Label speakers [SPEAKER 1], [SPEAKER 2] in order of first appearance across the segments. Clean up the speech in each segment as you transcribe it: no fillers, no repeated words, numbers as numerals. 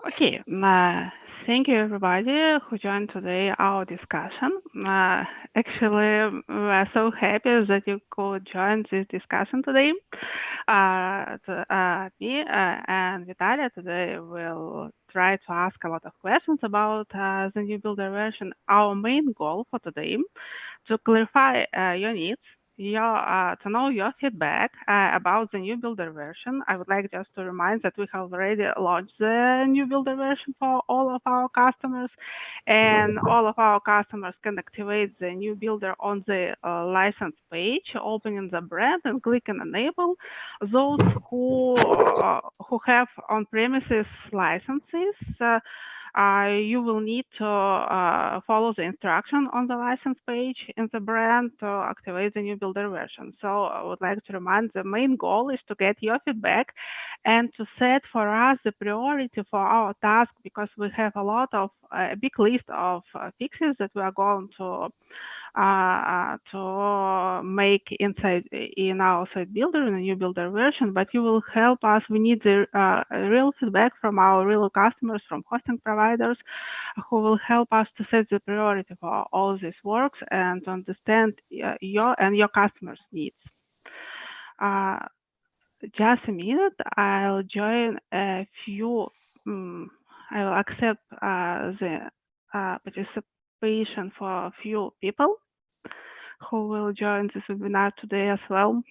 [SPEAKER 1] Okay, thank you everybody who joined today our discussion. Actually, we're so happy that you could join this discussion today. Me and Vitalia today will try to ask a lot of questions about the new builder version. Our main goal for today to clarify your needs, to know your feedback about the new builder version. I would like just to remind that we have already launched the new builder version for all of our customers, and all of our customers can activate the new builder on the license page, opening the brand and clicking enable. Those who have on-premises licenses, you will need to follow the instruction on the license page in the brand to activate the new builder version. So I would like to remind the main goal is to get your feedback and to set for us the priority for our task, because we have a lot of a big list of fixes that we are going to make inside in our site builder in a new builder version, but you will help us. We need the real feedback from our real customers, from hosting providers, who will help us to set the priority for all this works and to understand your and your customers' needs. Just a minute, I'll join a few. I will accept the participation for a few people who will join this webinar today as well.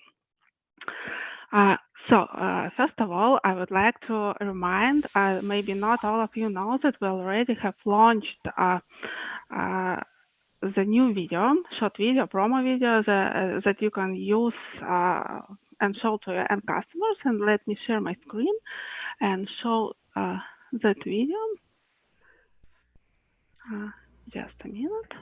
[SPEAKER 1] First of all, I would like to remind, maybe not all of you know that we already have launched the new video, short video, promo video that you can use and show to your end customers. And let me share my screen and show that video. Just a minute.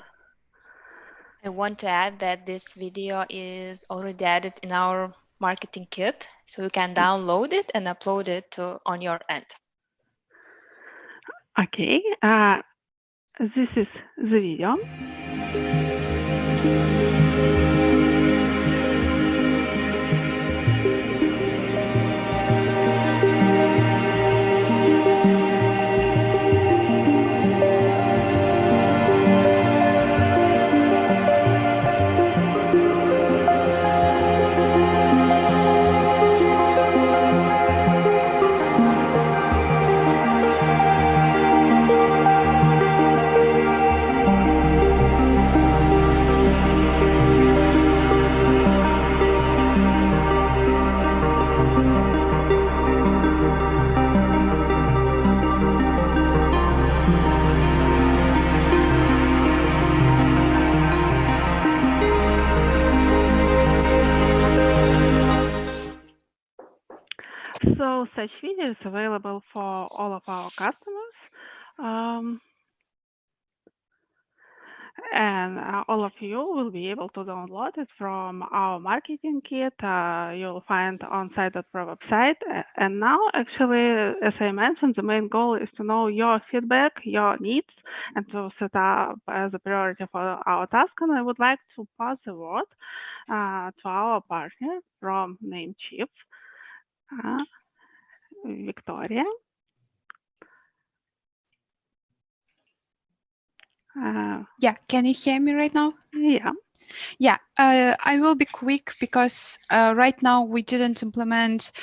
[SPEAKER 2] I want to add that this video is already added in our marketing kit, so you can download it and upload it on your end.
[SPEAKER 1] Okay, this is the video. So such video is available for all of our customers. And all of you will be able to download it from our marketing kit. You'll find on Site.pro website. And now, actually, as I mentioned, the main goal is to know your feedback, your needs, and to set up as a priority for our task. And I would like to pass the word to our partner from Namecheap, Victoria.
[SPEAKER 3] Yeah, can you hear me right now?
[SPEAKER 1] Yeah.
[SPEAKER 3] Yeah, I will be quick because right now we didn't implement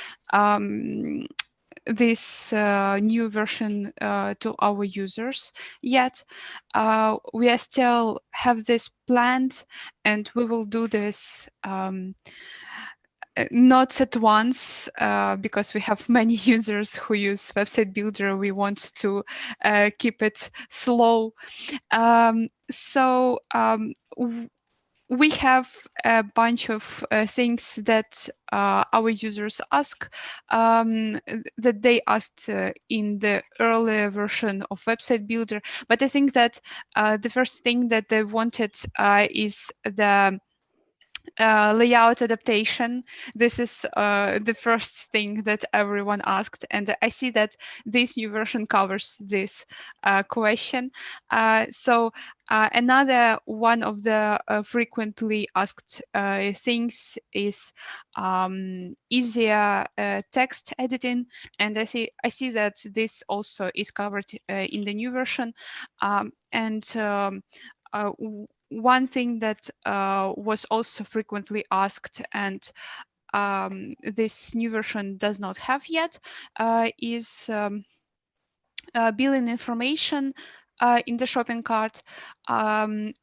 [SPEAKER 3] this new version to our users yet. We are still have this planned, and we will do this not at once because we have many users who use website builder. We want to keep it slow. We have a bunch of things that our users ask, that they asked in the earlier version of website builder. But I think that the first thing that they wanted is the layout adaptation. This is the first thing that everyone asked, and I see that this new version covers this question. Another one of the frequently asked things is easier text editing, and I see that this also is covered in the new version. One thing that was also frequently asked, and this new version does not have yet, is billing information in the shopping cart. We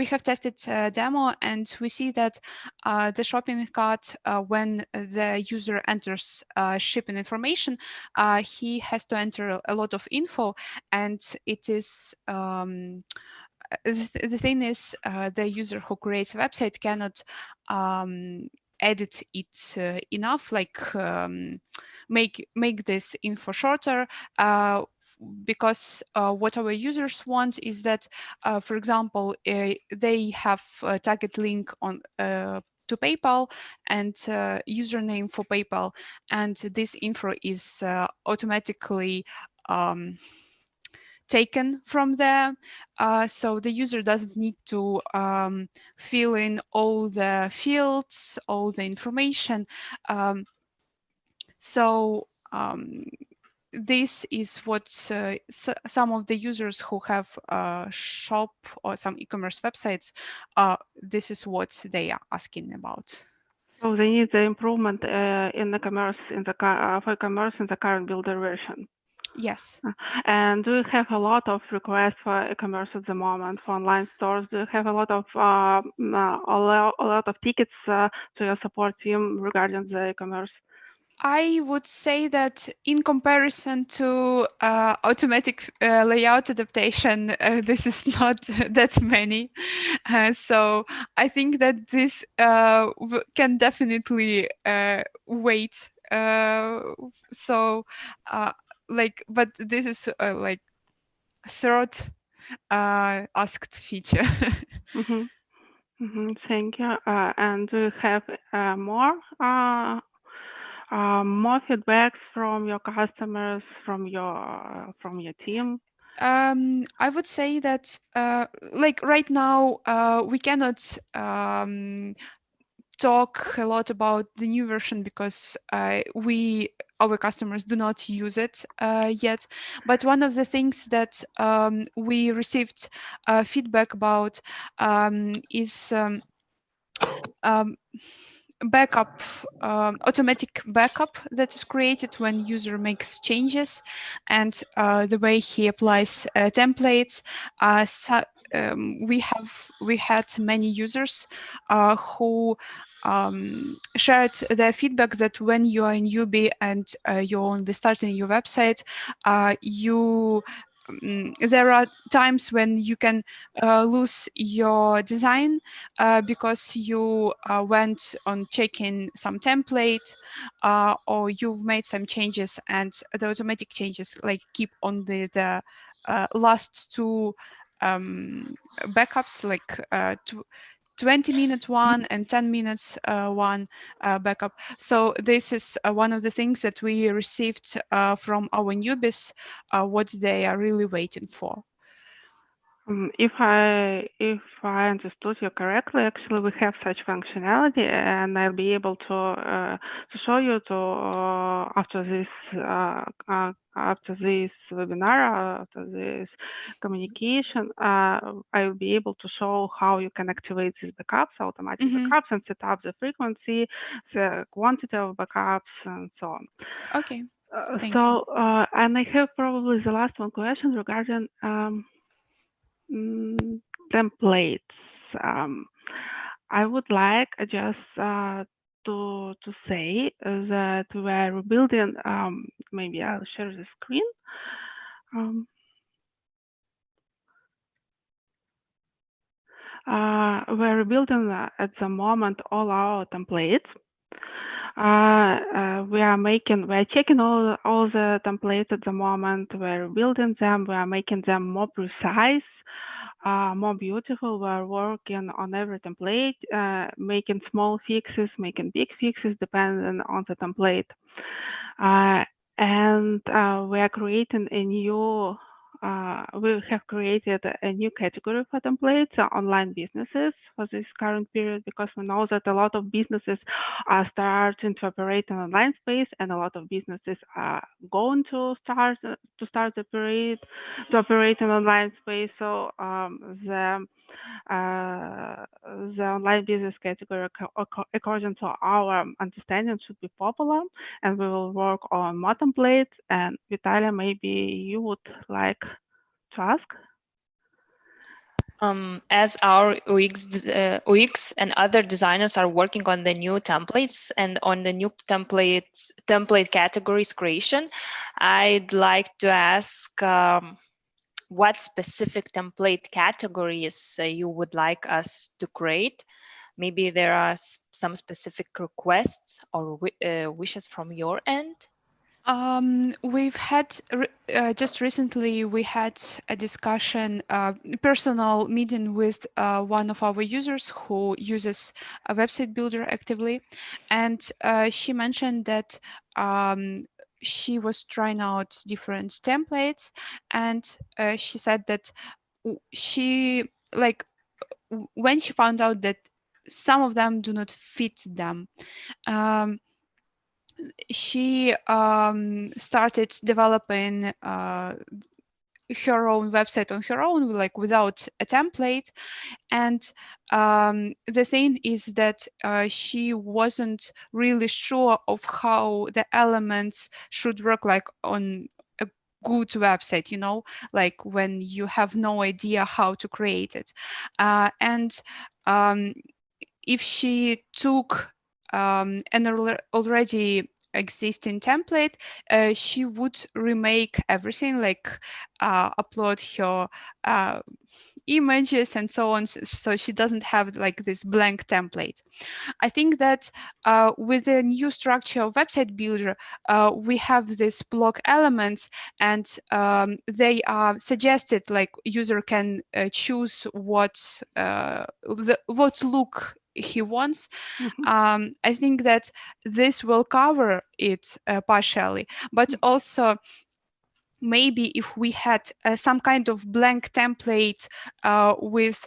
[SPEAKER 3] have tested a demo, and we see that the shopping cart, when the user enters shipping information, he has to enter a lot of info, and it is the thing is, the user who creates a website cannot edit it enough, like make this info shorter, because what our users want is that, for example, they have a target link on to PayPal and username for PayPal, and this info is automatically taken from there, so the user doesn't need to fill in all the fields, all the information. So this is what some of the users who have shop or some e-commerce websites, this is what they are asking about.
[SPEAKER 1] So they need the improvement in the commerce for commerce in the current builder version.
[SPEAKER 3] Yes.
[SPEAKER 1] And do you have a lot of requests for e-commerce at the moment for online stores? Do you have a lot of tickets to your support team regarding the e-commerce?
[SPEAKER 3] I would say that in comparison to automatic layout adaptation, this is not that many. So I think that this can definitely wait. But this is like third asked feature.
[SPEAKER 1] Thank you. And do you have more feedbacks from your customers, from your team?
[SPEAKER 3] I would say that like right now we cannot talk a lot about the new version because our customers do not use it yet. But one of the things that we received feedback about is backup, automatic backup that is created when user makes changes, and the way he applies templates. We had many users who shared their feedback that when you are a newbie and you're only starting your website, there are times when you can lose your design because you went on checking some template, or you've made some changes, and the automatic changes like keep on the last two backups, like 20-minute one and 10 minutes one backup. So this is one of the things that we received from our newbies, what they are really waiting for.
[SPEAKER 1] If I understood you correctly, actually we have such functionality, and I'll be able to show you after this webinar, after this communication, I will be able to show how you can activate these backups, automatic backups, and set up the frequency, the quantity of backups, and so on.
[SPEAKER 3] Okay. Thank you.
[SPEAKER 1] And I have probably the last one question regarding templates. I would like just to say that we're building. Maybe I'll share the screen. We're building at the moment all our templates. We're checking all the templates at the moment. We're building them. We are making them more precise. more beautiful. We're working on every template, making small fixes, making big fixes, depending on the template. And we are creating a new, we have created a new category for templates, online businesses for this current period, because we know that a lot of businesses are starting to operate in online space, and a lot of businesses are going to start to operate in online space. So the online business category, according to our understanding, should be popular, and we will work on more templates. And Vitalia, maybe you would like to ask?
[SPEAKER 2] As our UX and other designers are working on the new templates and on the new template categories creation, I'd like to ask what specific template categories you would like us to create. Maybe there are some specific requests or wishes from your end.
[SPEAKER 3] We've had just recently we had a discussion, personal meeting with one of our users who uses a website builder actively, and she mentioned that she was trying out different templates, and she said that she when she found out that some of them do not fit them. She started developing her own website on her own, like without a template. And the thing is that she wasn't really sure of how the elements should work, like on a good website, you know, like when you have no idea how to create it. And if she took an already existing template, she would remake everything, like upload her images and so on, so she doesn't have like this blank template. I think that with the new structure of website builder, we have these block elements, and they are suggested, like user can choose what look he wants. I think that this will cover it partially, but also maybe if we had some kind of blank template with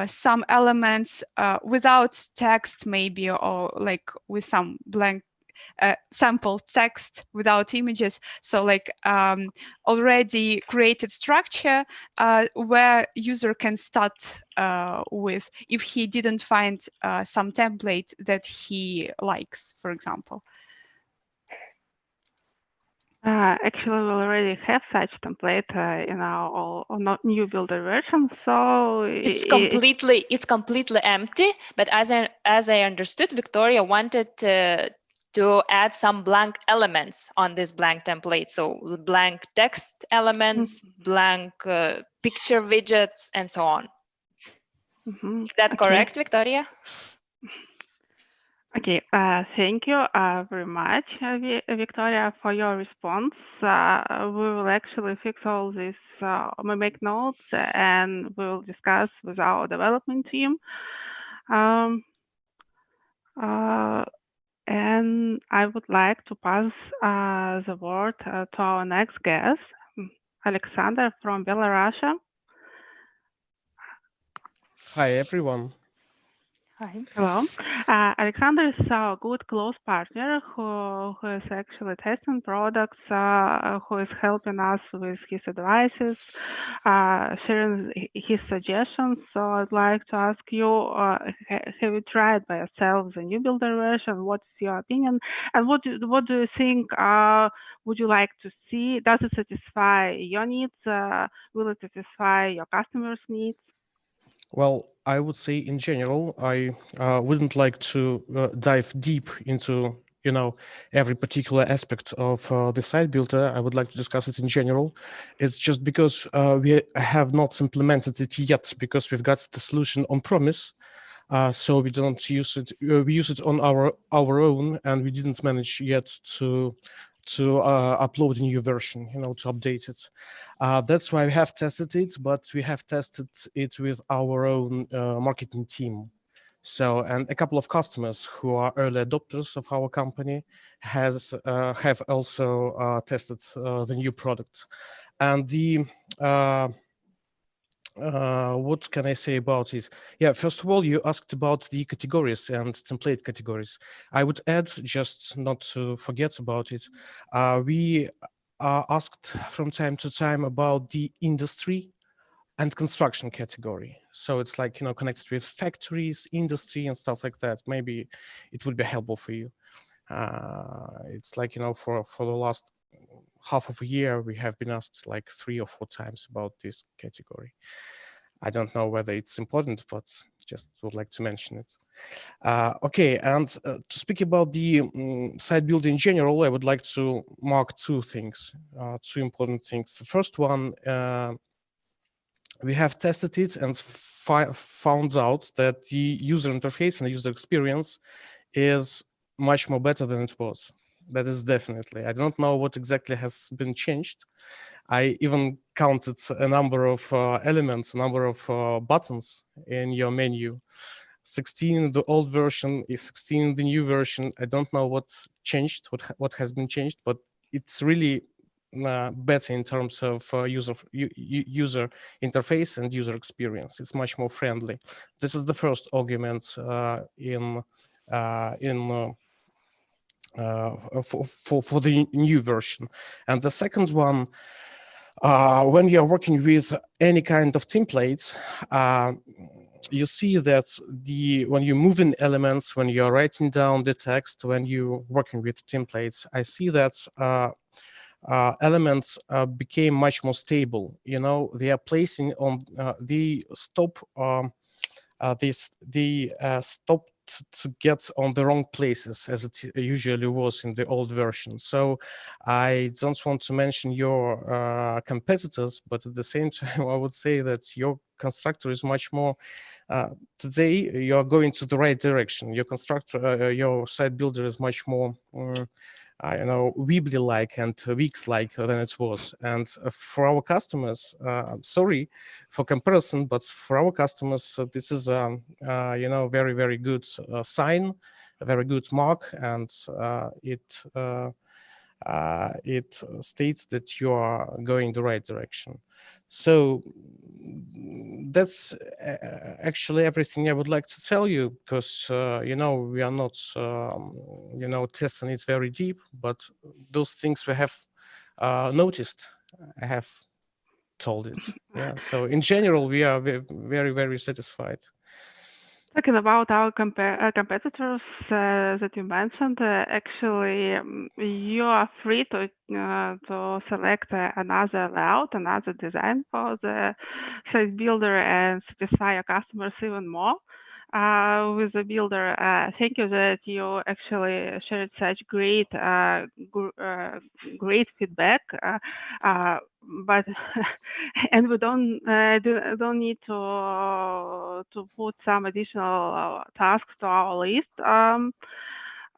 [SPEAKER 3] some elements without text, maybe, or like with some blank sample text without images, so like already created structure where user can start with if he didn't find some template that he likes, for example.
[SPEAKER 1] Actually, we already have such template in our new builder version, so
[SPEAKER 2] it's completely empty. But as I understood, Victoria wanted to add some blank elements on this blank template. So blank text elements, blank picture widgets, and so on. Is that correct, Victoria?
[SPEAKER 1] Okay, thank you very much, Victoria, for your response. We will actually fix all this, we make notes, and we will discuss with our development team. And I would like to pass the word to our next guest, Alexander from Belarus.
[SPEAKER 4] Hi, everyone.
[SPEAKER 2] Hi.
[SPEAKER 1] Hello. Alexander is our good close partner who is actually testing products, who is helping us with his advices, sharing his suggestions. So I'd like to ask you, have you tried by yourself the new builder version? What's your opinion? And what do you think would you like to see? Does it satisfy your needs? Will it satisfy your customers' needs?
[SPEAKER 4] Well, I would say in general, I wouldn't like to dive deep into, every particular aspect of the site builder. I would like to discuss it in general. It's just because we have not implemented it yet, because we've got the solution on promise. So we don't use it. We use it on our own, and we didn't manage yet to to upload a new version, to update it. That's why we have tested it, but we have tested it with our own marketing team. So, and a couple of customers who are early adopters of our company have also tested the new product. And the what can I say about it? Yeah, first of all, you asked about the categories and template categories. I would add, just not to forget about it, we are asked from time to time about the industry and construction category. So it's like, connected with factories, industry and stuff like that. Maybe it would be helpful for you. It's like, for the last half of a year, we have been asked like 3 or 4 times about this category. I don't know whether it's important, but just would like to mention it. Okay, and to speak about the site builder in general, I would like to mark 2 things, 2 important things. The first one, we have tested it and found out that the user interface and the user experience is much more better than it was. That is definitely. I don't know what exactly has been changed. I even counted a number of elements, a number of buttons in your menu. 16 in the old version is 16 in the new version. I don't know what changed, what has been changed, but it's really better in terms of user interface and user experience. It's much more friendly. This is the first argument for the new version. And the second one, when you're working with any kind of templates, you see that when you move in elements, when you're writing down the text, when you're working with templates, I see that elements became much more stable. They are placing on they stopped to get on the wrong places as it usually was in the old version. So I don't want to mention your competitors, but at the same time, I would say that your constructor is much more, today you're going to the right direction. Your constructor, your site builder is much more Weebly-like and Wix-like than it was. And for our customers, I'm sorry for comparison, but for our customers, this is very, very good sign, a very good mark, and it states that you are going the right direction. So that's actually everything I would like to tell you, because we are not testing it very deep, but those things we have noticed, I have told it. Yeah. So in general, we are very, very satisfied.
[SPEAKER 1] Talking about our competitors that you mentioned, actually, you are free to select another layout, another design for the site builder and satisfy your customers even more. With the builder, thank you that you actually shared such great feedback. But and we don't need to put some additional tasks to our list.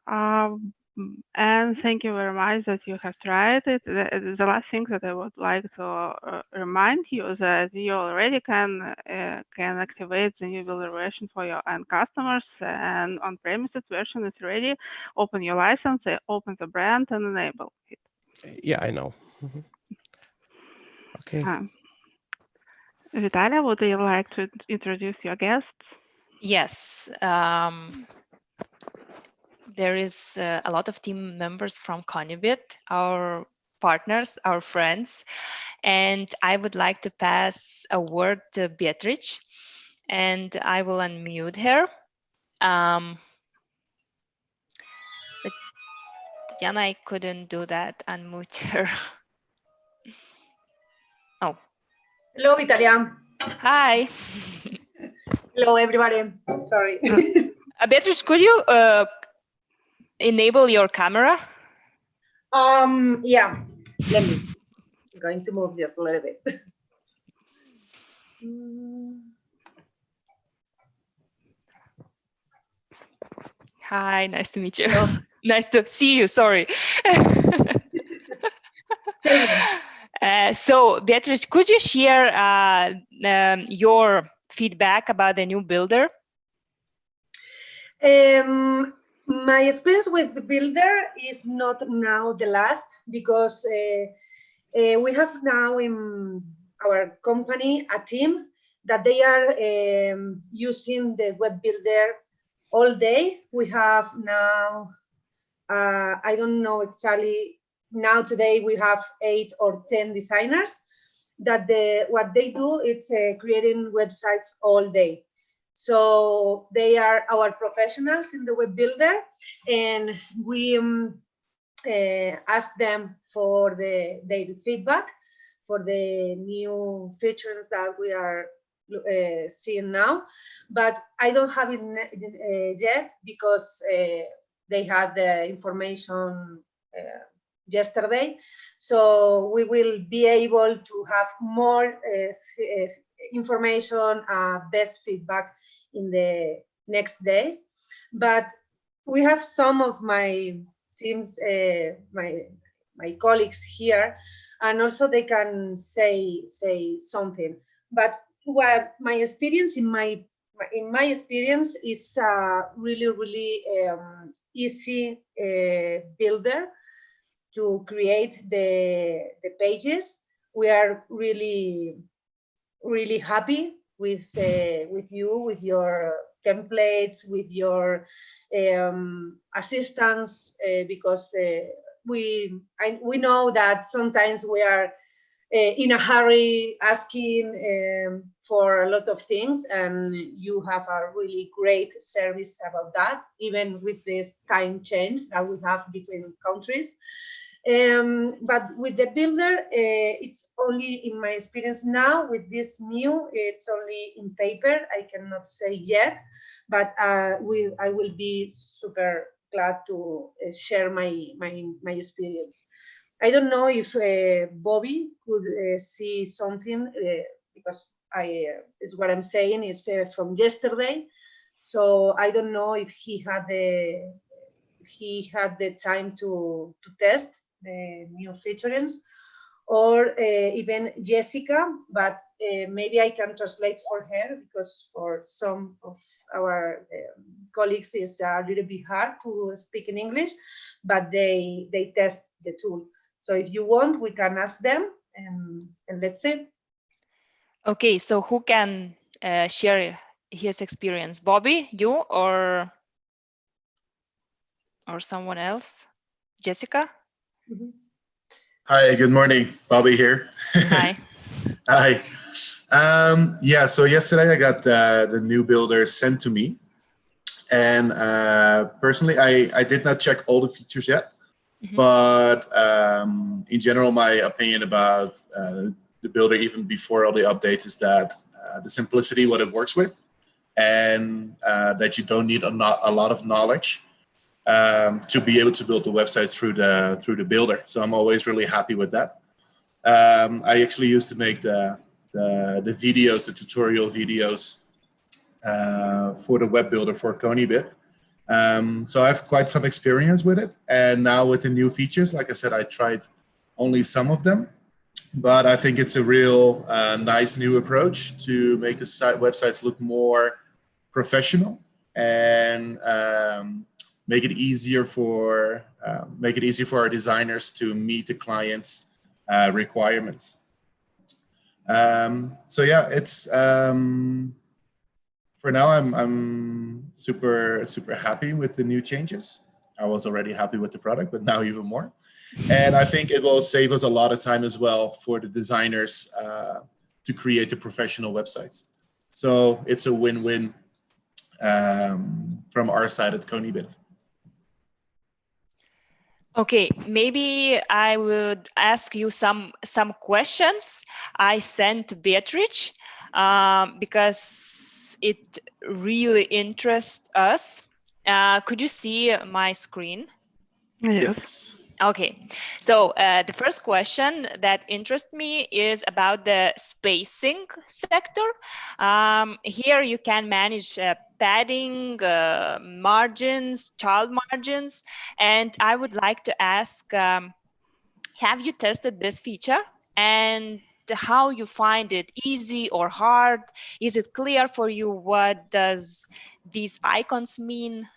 [SPEAKER 1] And thank you very much that you have tried it. The last thing that I would like to remind you is that you already can activate the new builder version for your end customers, and on-premises version is ready. Open your license, open the brand, and enable it.
[SPEAKER 4] Yeah, I know. Mm-hmm. Okay.
[SPEAKER 1] Vitalia, would you like to introduce your guests?
[SPEAKER 2] Yes. There is a lot of team members from Conibit, our partners, our friends, and I would like to pass a word to Beatrice, and I will unmute her. But Tatiana, I couldn't do that, unmute her. Oh.
[SPEAKER 5] Hello, Vitalia.
[SPEAKER 2] Hi.
[SPEAKER 5] Hello, everybody. Sorry.
[SPEAKER 2] Beatrice, could you enable your camera?
[SPEAKER 5] Yeah, let me. I'm going to move just a little bit.
[SPEAKER 2] Hi, nice to meet you. Nice to see you, sorry.
[SPEAKER 5] Tell me.
[SPEAKER 2] So, Beatrice, could you share your feedback about the new builder?
[SPEAKER 5] My experience with the builder is not now the last, because we have now in our company a team that they are using the web builder all day. We have now, I don't know exactly, now today we have 8 or 10 designers that what they do is creating websites all day. So they are our professionals in the web builder, and we ask them for their feedback for the new features that we are seeing now. But I don't have it yet, because they had the information yesterday. So we will be able to have more information, best feedback in the next days. But we have some of my teams, my colleagues here, and also they can say something. But what my experience in my experience is really easy builder to create the pages. We are really happy with you, with your templates, with your assistance, because we know that sometimes we are in a hurry asking for a lot of things, and you have a really great service about that, even with this time change that we have between countries. But with the builder, it's only, in my experience now, with this new, it's only in paper. I cannot say yet, but I will be super glad to share my experience. I don't know if Bobby could see something, because is what I'm saying is from yesterday. So I don't know if he had the time to test the new featurings, or even Jessica, but maybe I can translate for her, because for some of our colleagues it's a little bit hard to speak in English, but they test the tool. So if you want, we can ask them, and let's see.
[SPEAKER 2] Okay, so who can share his experience? Bobby, you, or someone else? Jessica?
[SPEAKER 5] Mm-hmm.
[SPEAKER 6] Hi, good morning. Bobby here.
[SPEAKER 2] Hi.
[SPEAKER 6] Hi. Yeah, so yesterday I got the new builder sent to me. And personally, I did not check all the features yet. Mm-hmm. But in general, my opinion about the builder, even before all the updates, is that the simplicity, what it works with, and that you don't need a lot of knowledge to be able to build the website through the builder. So I'm always really happy with that. I actually used to make the videos, the tutorial videos for the web builder for Conibit. So I have quite some experience with it. And now with the new features, like I said, I tried only some of them. But I think it's a real nice new approach to make the websites look more professional, and make it easier for our designers to meet the client's requirements. So yeah, it's for now I'm super happy with the new changes. I was already happy with the product, but now even more. And I think it will save us a lot of time as well for the designers to create the professional websites. So it's a win-win from our side at Conibit.
[SPEAKER 2] Okay, maybe I would ask you some questions I sent to Beatrice because it really interests us. Could you see my screen?
[SPEAKER 6] Yes.
[SPEAKER 2] Okay, so the first question that interests me is about the spacing sector. Here you can manage padding, margins, child margins, and I would like to ask Have you tested this feature? And how you find it, easy or hard? Is it clear for you? What does these icons mean?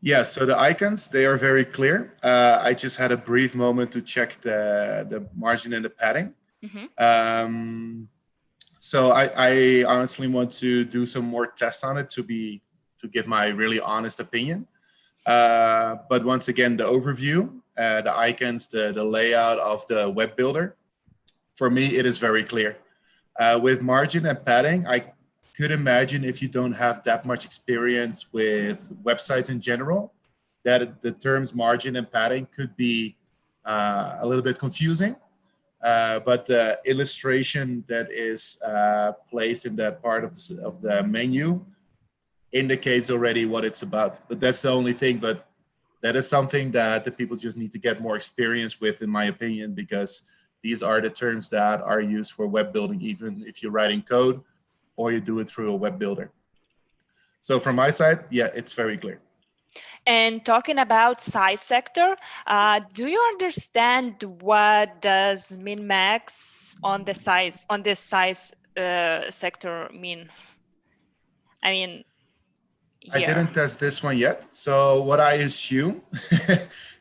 [SPEAKER 6] Yeah, so the icons, they are very clear. I just had a brief moment to check the margin and the padding. So I honestly want to do some more tests on it to give my really honest opinion. But once again, the overview, the icons, the layout of the web builder, for me, it is very clear. With margin and padding, I could imagine if you don't have that much experience with websites in general, that the terms margin and padding could be a little bit confusing. But the illustration that is placed in that part of the menu indicates already what it's about. But that's the only thing. But that is something that the people just need to get more experience with, in my opinion, because these are the terms that are used for web building, even if you're writing code or you do it through a web builder. So from my side, yeah, it's very clear.
[SPEAKER 2] And talking about size sector, do you understand what does min-max on this size sector mean? I mean, here.
[SPEAKER 6] I didn't test this one yet. So what I assume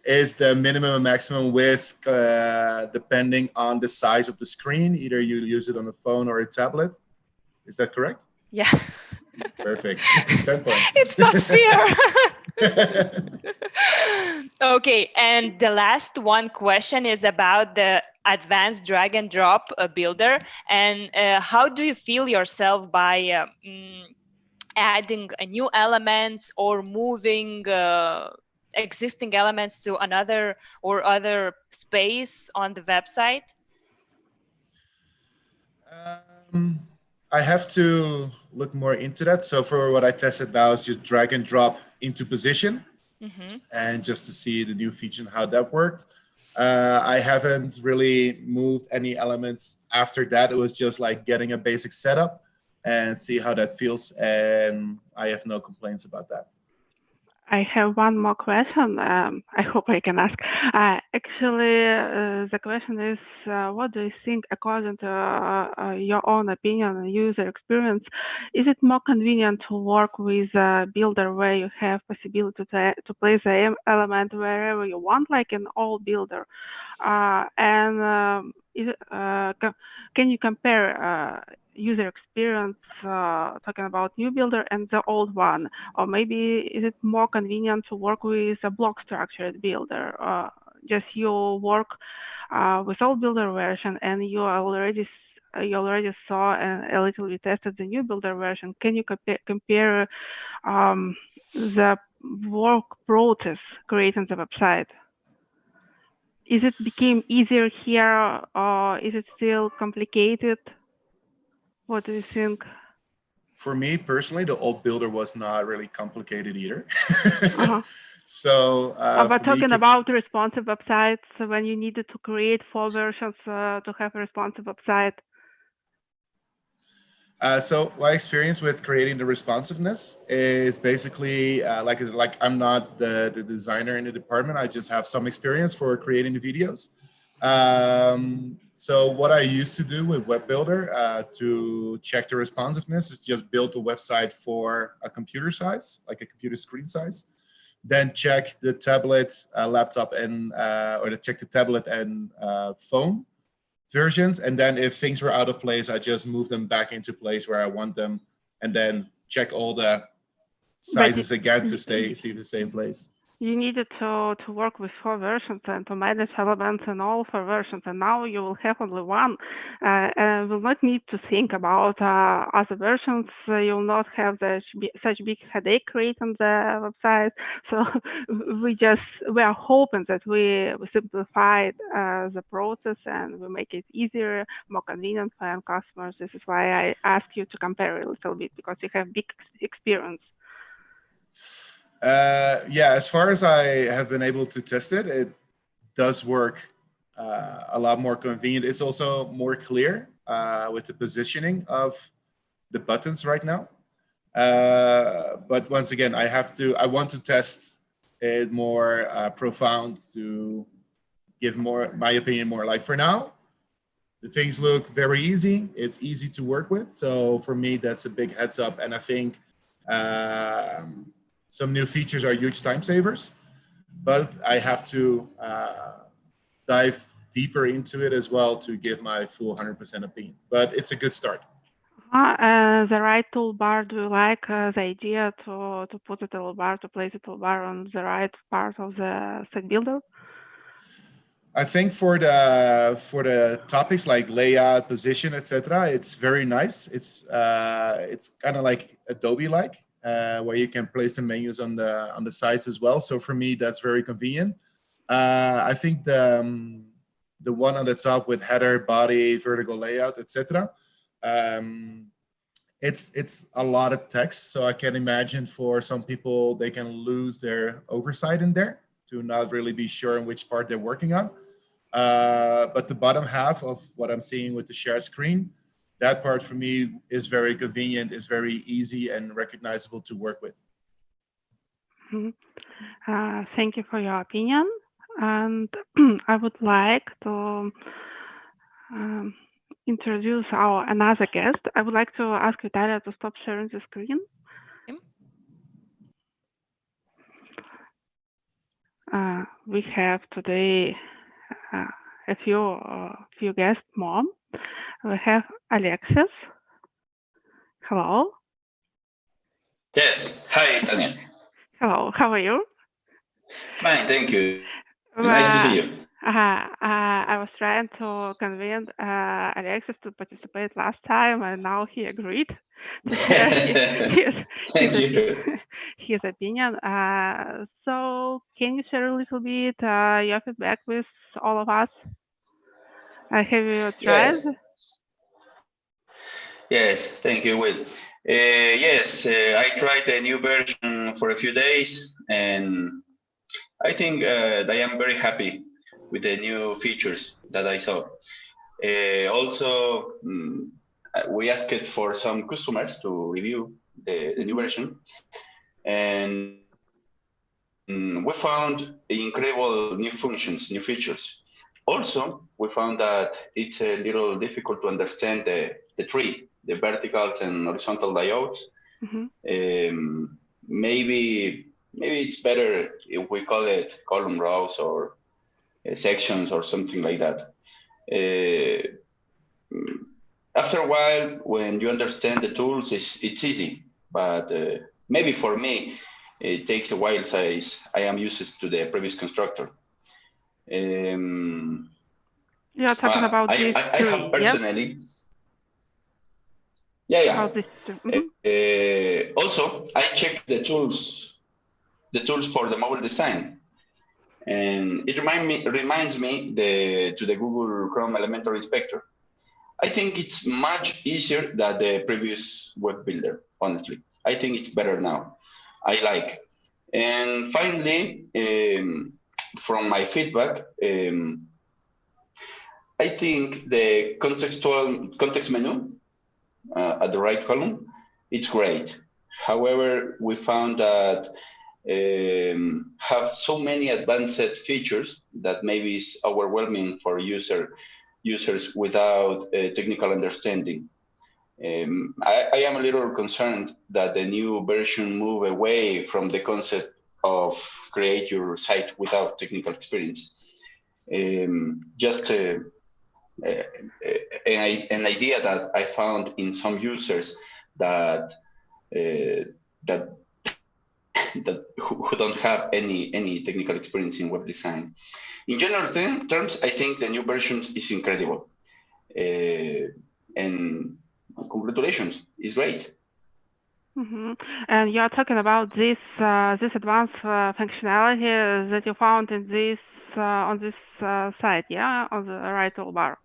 [SPEAKER 6] is the minimum and maximum width depending on the size of the screen. Either you use it on a phone or a tablet. Is that correct?
[SPEAKER 2] Yeah.
[SPEAKER 6] Perfect. 10 points.
[SPEAKER 2] It's not fair. Okay, and the last one question is about the advanced drag and drop builder. And how do you feel yourself by adding new elements or moving existing elements to another or other space on the website?
[SPEAKER 6] I have to look more into that. So for what I tested now is just drag and drop into position and just to see the new feature and how that worked. I haven't really moved any elements after that. It was just like getting a basic setup and see how that feels. And I have no complaints about that.
[SPEAKER 1] I have one more question. I hope I can ask. Actually, the question is, what do you think, according to your own opinion and user experience, is it more convenient to work with a builder where you have possibility to place the element wherever you want, like an old builder? Can you compare user experience talking about new builder and the old one, or maybe is it more convenient to work with a block structured builder? Just you work with old builder version and you already saw and a little bit tested the new builder version. Can you compare the work process creating the website? Is it became easier here, or is it still complicated? What do you think?
[SPEAKER 6] For me personally, the old builder was not really complicated either.
[SPEAKER 1] So, but talking
[SPEAKER 6] me,
[SPEAKER 1] about responsive websites, when you needed to create 4 versions to have a responsive website.
[SPEAKER 6] So my experience with creating the responsiveness is basically like I'm not the designer in the department. I just have some experience for creating the videos. So what I used to do with Web Builder to check the responsiveness is just build a website for a computer size, like a computer screen size. Then check the tablet, laptop, and check the tablet and phone versions. And then if things were out of place, I just move them back into place where I want them, and then check all the sizes again to see the same place.
[SPEAKER 1] You needed to work with 4 versions and to manage elements in all 4 versions, and now you will have only one and will not need to think about other versions. You will not have such big headache creating the website. So we are hoping that we simplified the process and we make it easier, more convenient for our customers. This is why I asked you to compare a little bit, because you have big experience.
[SPEAKER 6] Yeah, as far as I have been able to test it, it does work a lot more convenient. It's also more clear with the positioning of the buttons right now. But once again, I want to test it more profound to give my opinion more. Like for now, the things look very easy. It's easy to work with. So for me, that's a big heads up. And I think some new features are huge time savers, but I have to dive deeper into it as well to give my full 100% opinion. But it's a good start.
[SPEAKER 1] The right toolbar, do you like the idea to put the toolbar, to place the toolbar on the right part of the site builder?
[SPEAKER 6] I think for the topics like layout, position, etc., it's very nice. It's kind of like Adobe-like, where you can place the menus on the sites as well. So for me, that's very convenient. I think the one on the top with header, body, vertical layout, etc. It's a lot of text, so I can imagine for some people they can lose their oversight in there to not really be sure in which part they're working on. But the bottom half of what I'm seeing with the share screen, that part for me is very convenient, is very easy and recognizable to work with.
[SPEAKER 1] Thank you for your opinion. And I would like to introduce our another guest. I would like to ask Vitalia to stop sharing the screen. We have today a few guests more. We have Alexis. Hello.
[SPEAKER 7] Yes. Hi, Tanya.
[SPEAKER 1] Hello. How are you?
[SPEAKER 7] Fine, thank you. Nice to see you.
[SPEAKER 1] I was trying to convince Alexis to participate last time, and now he agreed to share his opinion. So, can you share a little bit your feedback with all of us? Have you tried?
[SPEAKER 7] Yes, thank you, Will. Yes, I tried the new version for a few days, and I think I am very happy with the new features that I saw. Also, we asked for some customers to review the new version, and we found incredible new functions, new features. Also, we found that it's a little difficult to understand the tree, the verticals and horizontal layouts. Maybe it's better if we call it column rows or sections or something like that. After a while, when you understand the tools, it's easy. But maybe for me, it takes a while since I am used to the previous constructor.
[SPEAKER 1] You're talking about this
[SPEAKER 7] I have personally.
[SPEAKER 1] Yeah.
[SPEAKER 7] Also, I checked the tools for the mobile design, and it reminds me to the Google Chrome Elementor Inspector. I think it's much easier than the previous web builder. Honestly, I think it's better now. I like. And finally, from my feedback, I think the context menu at the right column, it's great. However, we found that have so many advanced features that maybe is overwhelming for users without technical understanding. I am a little concerned that the new version move away from the concept of create your site without technical experience. Just an idea that I found in some users that who don't have any technical experience in web design. In general terms, I think the new version is incredible, and congratulations, it's great.
[SPEAKER 1] And you are talking about this advanced functionality that you found in this on this site, yeah, on the right toolbar.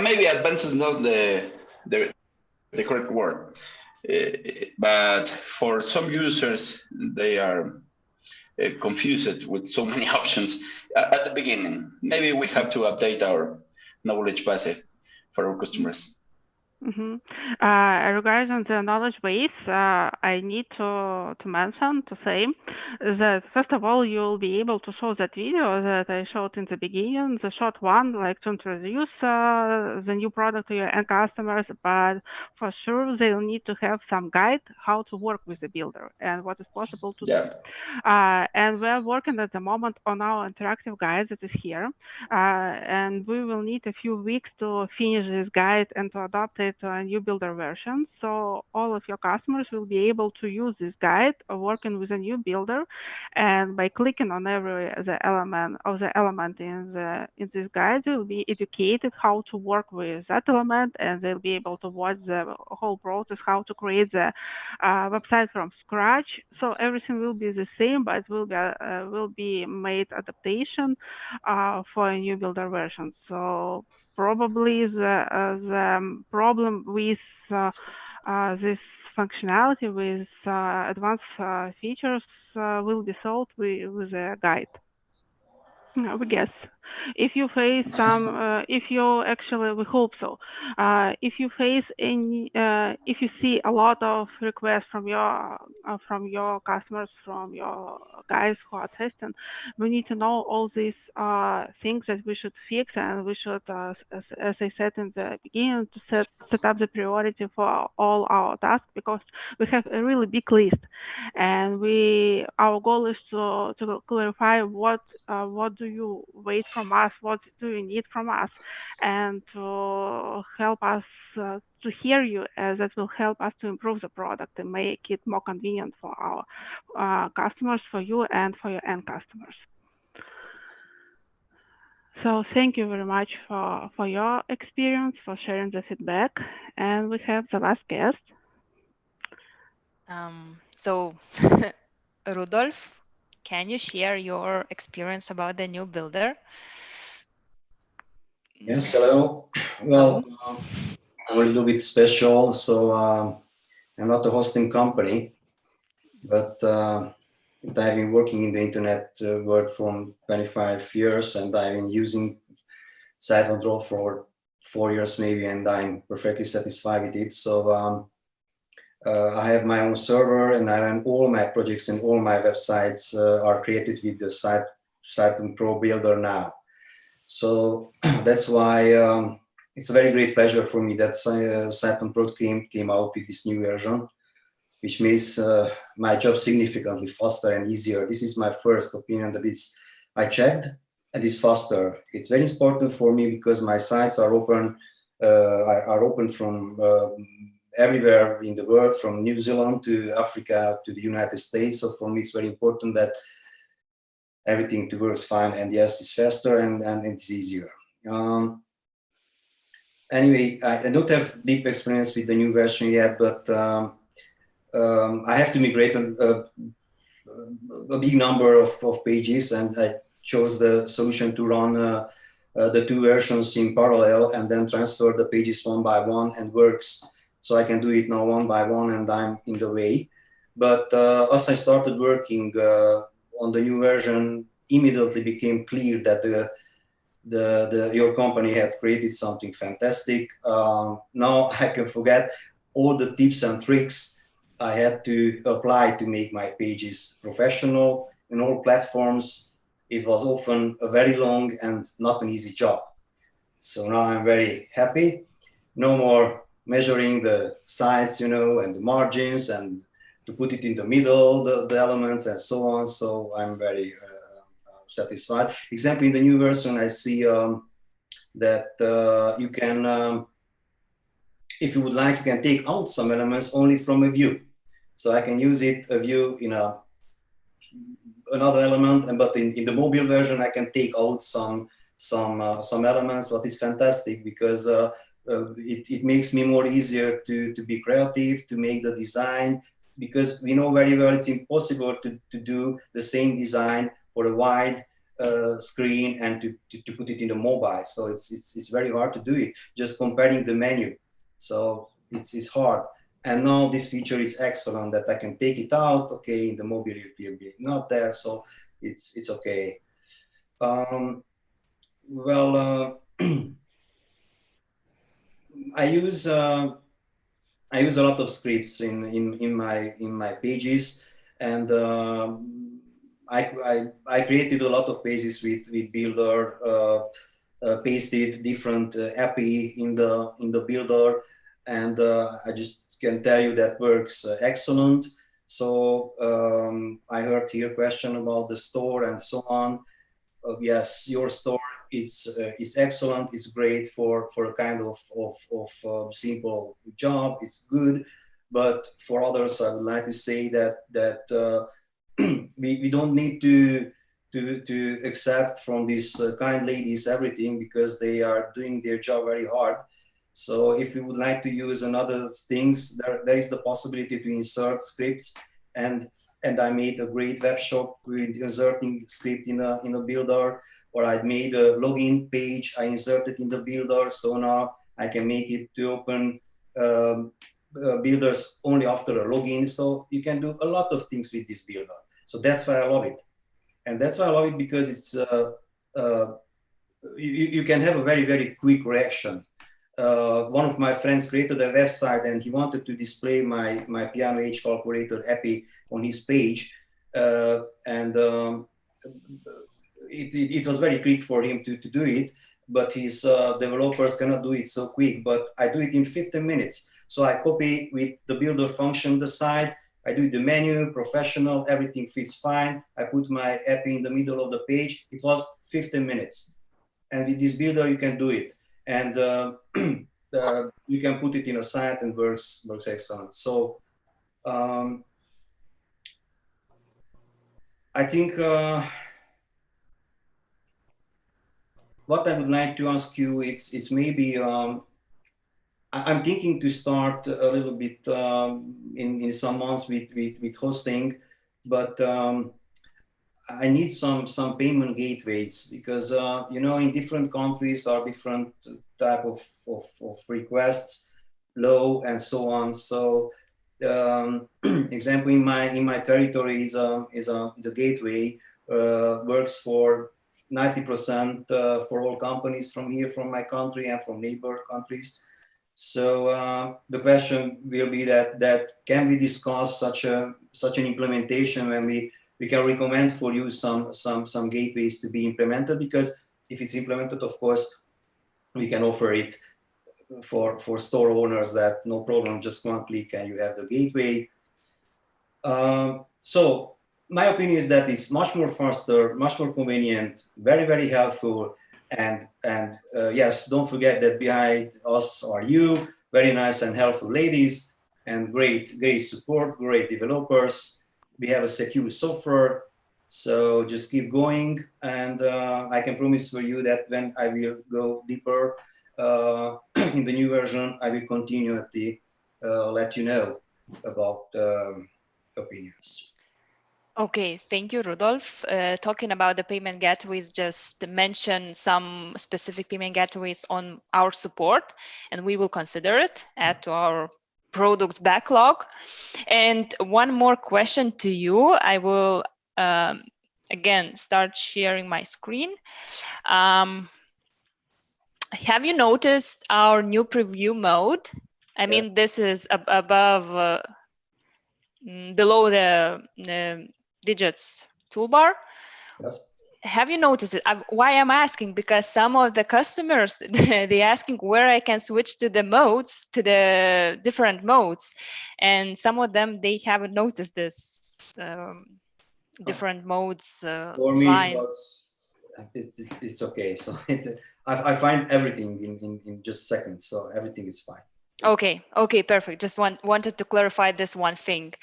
[SPEAKER 7] Maybe advanced is not the correct word, but for some users, they are confused with so many options at the beginning. Maybe we have to update our knowledge base for our customers.
[SPEAKER 1] Mhm. Regarding the knowledge base, I need to mention to say that first of all you'll be able to show that video that I showed in the beginning, the short one, like to introduce the new product to your end customers. But for sure they'll need to have some guide how to work with the builder and what is possible to do.
[SPEAKER 7] Yeah.
[SPEAKER 1] And we're working at the moment on our interactive guide that is here. And we will need a few weeks to finish this guide and to adapt it to a new builder version. So all of your customers will be able to use this guide working with a new builder. And by clicking on every the element in this guide, they'll be educated how to work with that element, and they'll be able to watch the whole process, how to create the website from scratch. So everything will be the same, but will be made adaptation for a new builder version. So probably the problem with this functionality with advanced features will be solved with a guide. We guess. If you face some, if you actually, we hope so. If you face any, if you see a lot of requests from your customers, from your guys who are testing, we need to know all these things that we should fix, and we should, as I said in the beginning, to set up the priority for all our tasks, because we have a really big list, and our goal is to clarify what do you wait from us, what do you need from us, and to help us to hear you, as that will help us to improve the product and make it more convenient for our customers, for you, and for your end customers. So thank you very much for your experience, for sharing the feedback. And we have the last guest.
[SPEAKER 2] So Rudolf, can you share your experience about the new builder?
[SPEAKER 8] Yes, hello. Well, I'm a little bit special, so I'm not a hosting company, but I've been working in the internet world for 25 years, and I've been using Site.pro for 4 years maybe, and I'm perfectly satisfied with it. So I have my own server, and I run all my projects, and all my websites are created with the Site.pro builder now. So that's why it's a very great pleasure for me that Site.pro came out with this new version, which makes my job significantly faster and easier. This is my first opinion that I checked, and it's faster. It's very important for me because my sites are open from everywhere in the world, from New Zealand to Africa to the United States. So for me, it's very important that everything works fine, and yes, it's faster and it's easier. Anyway, I don't have deep experience with the new version yet, but I have to migrate a big number of pages, and I chose the solution to run the two versions in parallel and then transfer the pages one by one, and works. So I can do it now one by one, and I'm in the way. But as I started working on the new version, immediately became clear that your company had created something fantastic. Now I can forget all the tips and tricks I had to apply to make my pages professional in all platforms. It was often a very long and not an easy job. So now I'm very happy. No more measuring the sides, and the margins, and to put it in the middle, the elements, and so on. So I'm very satisfied. Example, in the new version, I see that you can, if you would like, you can take out some elements only from a view. So I can use a view in another element, but in the mobile version, I can take out some elements. What is fantastic, because it makes me more easier to be creative, to make the design, because we know very well it's impossible to do the same design for a wide screen and to put it in the mobile. So it's very hard to do it, just comparing the menu. So it's hard. And now this feature is excellent, that I can take it out. Okay, in the mobile it will be not there, so it's okay. Well, I use a lot of scripts in my pages, and I created a lot of pages with Builder, pasted different API in the Builder, and I just can tell you that works excellent. So I heard your question about the store and so on. Yes, your store is excellent. It's great for a kind of simple job. It's good, but for others, I would like to say that we don't need to accept from these kind ladies everything, because they are doing their job very hard. So if you would like to use another things, there is the possibility to insert scripts, and I made a great web shop with inserting script in a builder, or I made a login page, I inserted in the builder, so now I can make it to open builders only after a login. So you can do a lot of things with this builder. So that's why I love it. And that's why I love it, because it's you can have a very, very quick reaction. One of my friends created a website, and he wanted to display my piano age calculator API on his page. And it was very quick for him to do it, but his developers cannot do it so quick. But I do it in 15 minutes. So I copy with the builder function the site, I do the menu, professional, everything fits fine. I put my API in the middle of the page. It was 15 minutes. And with this builder, you can do it. And you can put it in a site and works excellent. So I think what I would like to ask you, it's maybe I'm thinking to start a little bit in some months with hosting, but I need some payment gateways, because you know, in different countries are different type of requests, low and so on. So example, in my territory is a gateway, works for 90% for all companies from here, from my country and from neighbor countries. So the question will be that can we discuss such an implementation when we can recommend for you some gateways to be implemented, because if it's implemented, of course, we can offer it for store owners that no problem, just one click and you have the gateway. So my opinion is that it's much more faster, much more convenient, very, very helpful. And yes, don't forget that behind us are you, very nice and helpful ladies, and great support, great developers. We have a secure software, so just keep going. And I can promise for you that when I will go deeper in the new version, I will continually let you know about opinions.
[SPEAKER 2] Okay, thank you, Rudolf. Talking about the payment gateways, just mention some specific payment gateways on our support, and we will consider it, add to our products backlog. And one more question to you. I will, again, start sharing my screen. Have you noticed our new preview mode? I mean, this is above, below the digits toolbar.
[SPEAKER 8] Yes.
[SPEAKER 2] Have you noticed it? Why I'm asking, because some of the customers, they're asking where I can switch to the modes, to the different modes. And some of them, they haven't noticed this different modes
[SPEAKER 8] For me,
[SPEAKER 2] line.
[SPEAKER 8] it's okay. So I find everything in just seconds. So everything is fine.
[SPEAKER 2] Okay, perfect. Just wanted to clarify this one thing.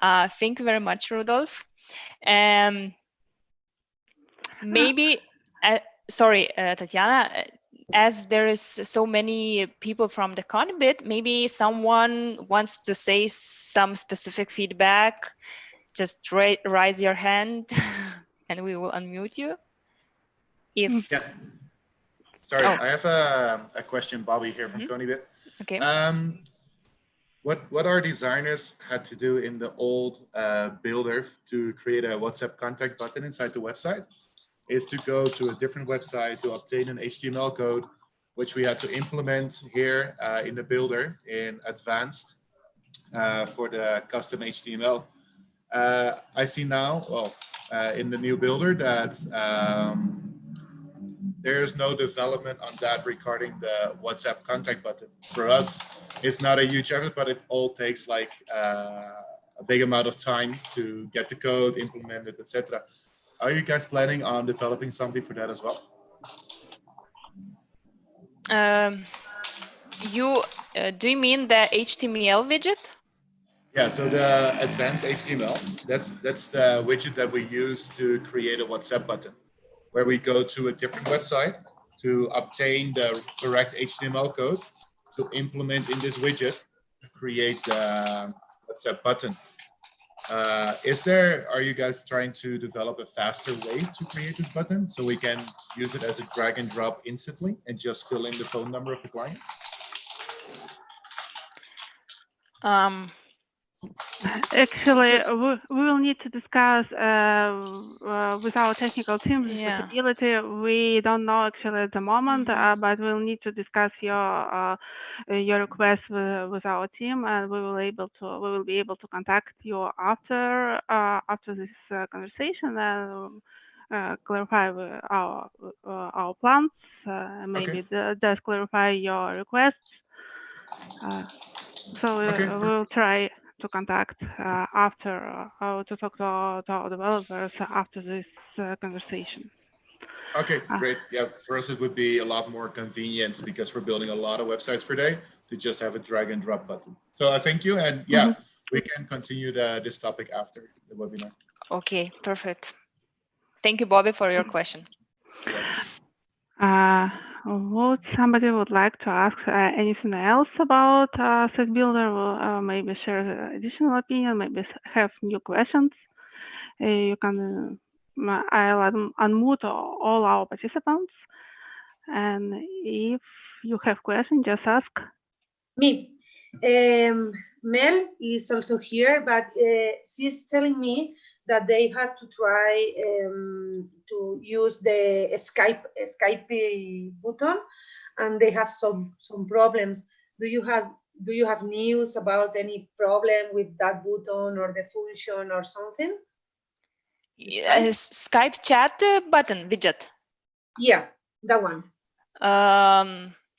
[SPEAKER 2] Thank you very much, Rudolf. Maybe, sorry, Tatiana, as there is so many people from the Conbit, maybe someone wants to say some specific feedback. Just raise your hand and we will unmute you. If
[SPEAKER 6] yeah. Sorry, I have a question, Bobby here from Conbit.
[SPEAKER 2] Okay.
[SPEAKER 6] What our designers had to do in the old builder to create a WhatsApp contact button inside the website is to go to a different website to obtain an HTML code, which we had to implement here in the builder in advanced for the custom HTML. I see now, well, in the new builder that there is no development on that regarding the WhatsApp contact button. For us, it's not a huge effort, but it all takes like a big amount of time to get the code implemented, etc. Are you guys planning on developing something for that as well?
[SPEAKER 2] Do you mean the HTML widget?
[SPEAKER 6] Yeah, so the advanced HTML, that's the widget that we use to create a WhatsApp button, where we go to a different website to obtain the correct HTML code to implement in this widget to create the WhatsApp button. Are you guys trying to develop a faster way to create this button so we can use it as a drag and drop instantly and just fill in the phone number of the client?
[SPEAKER 1] Actually, we will need to discuss with our technical team the possibility. We don't know actually at the moment, but we'll need to discuss your request with our team, and we will be able to contact you after this conversation and clarify our plans. Maybe does clarify your requests. So we'll try to contact after to talk to our developers after this conversation.
[SPEAKER 6] Okay, great. Yeah, for us it would be a lot more convenient because we're building a lot of websites per day to just have a drag and drop button. So I thank you, and yeah, we can continue this topic after the webinar.
[SPEAKER 2] Okay, perfect. Thank you, Bobby, for your question.
[SPEAKER 1] Would somebody like to ask anything else about Site Builder, or maybe share additional opinion, maybe have new questions? You can, I'll unmute all our participants, and if you have questions, just ask.
[SPEAKER 5] Me. Mel is also here, but she's telling me that they had to try to use the Skype button, and they have some problems. Do you have news about any problem with that button or the function or something?
[SPEAKER 2] Skype chat button widget.
[SPEAKER 5] Yeah, that one.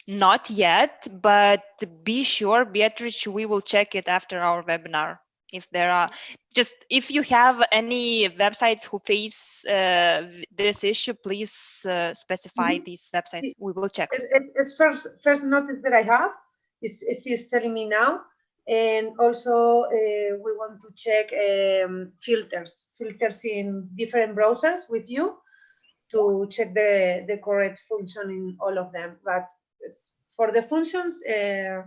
[SPEAKER 2] Not yet, but be sure, Beatrice, we will check it after our webinar. If there are, if you have any websites who face this issue, please specify these websites. We will check.
[SPEAKER 5] As first notice that I have is she's telling me now, and also we want to check filters in different browsers with you to check the correct function in all of them. But for the functions and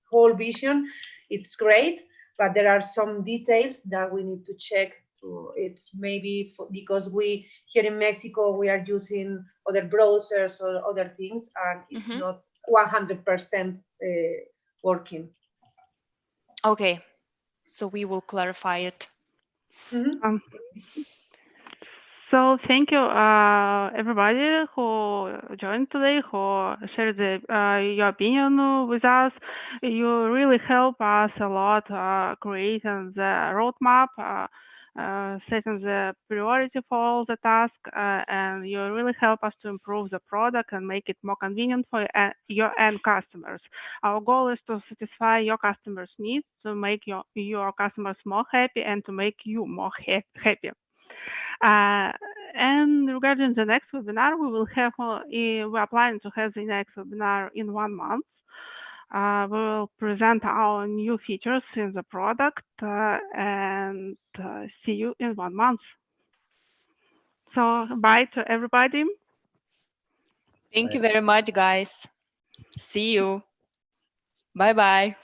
[SPEAKER 5] whole vision, it's great, but there are some details that we need to check. It's maybe because we here in Mexico we are using other browsers or other things, and it's not 100% working.
[SPEAKER 2] Okay, so we will clarify it.
[SPEAKER 1] So thank you, everybody who joined today, who shared your opinion with us. You really help us a lot creating the roadmap, setting the priority for all the tasks, and you really help us to improve the product and make it more convenient for your end customers. Our goal is to satisfy your customers' needs, to make your customers more happy, and to make you more happy. And regarding the next webinar, we are planning to have the next webinar in 1 month. We will present our new features in the product and see you in 1 month. So bye to everybody.
[SPEAKER 2] Thank you very much, guys. See you. Bye-bye.